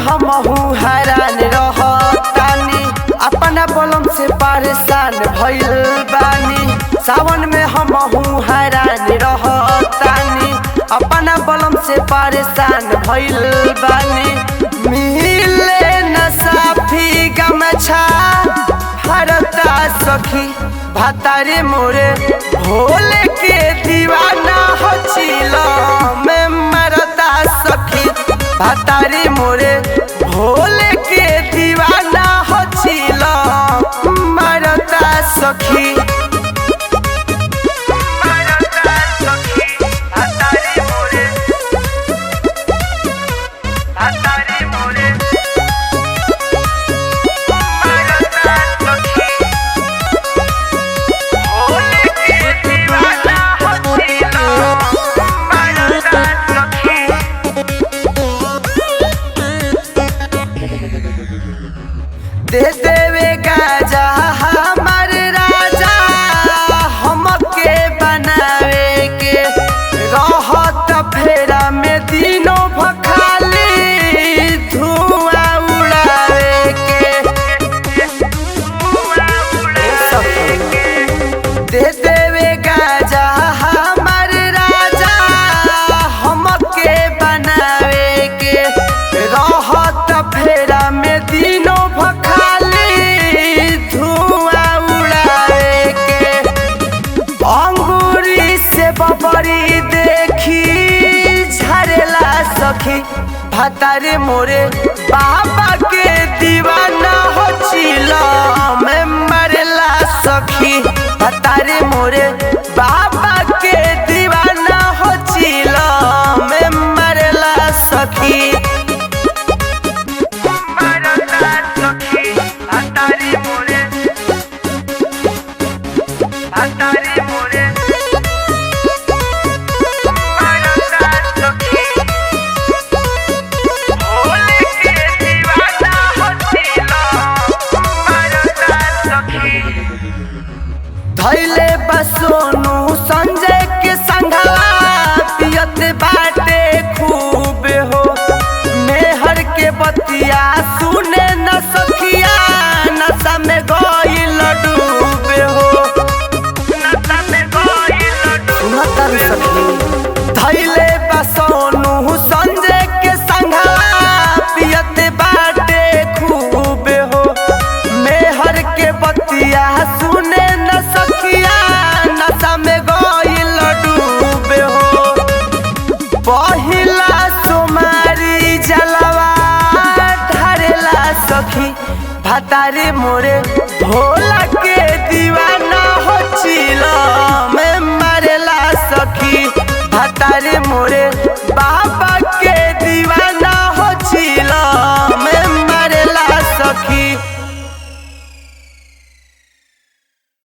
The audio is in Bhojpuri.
हमहू हैरान रहतानी, अपना बलम से परेशान भइल बानी। सावन में हमहू हैरान रहतानी, अपना बलम से परेशान भइल बानी। मिले न साफी गमछा हरता सखी, भातारे मोरे भोले के दीवाना हो चिलो में मरता सखी। भातारे मोरे भोले के दीवाना हो चिलो मरता सखी। दे देवे गाजा हमार राजा, हमके बनावे के रहत फेरा में दिनों भखाली धुआं उड़ावे के। दे देवे गाजा हमार राजा, हमके बनावे के रहत फेरा में दिनों बबरी देखी झरेला सखी। भातारे मोरे बाबा के दीवाना हो चिलो में मरेला सखी। भातारे मोरे बाबा के दीवाना हो चिलो में मरेला सखी। भातारे मोरे धैले बसोनू संजय के संघवा, पियत बाटे खूब हो। मेहर के बतिया सुने न सखिया, नशा में गइल डूबे हो। सुनत सखी धैले बसोनू संजय के संघवा, पियत बाटे खूब हो। मेहर के बतिया सुने न सखिया, नशा में गइल डूबे हो। पहिला सोमारी जलवा ढारेला सखी। भातारे मोरे भोला के दीवाना हो चिलो।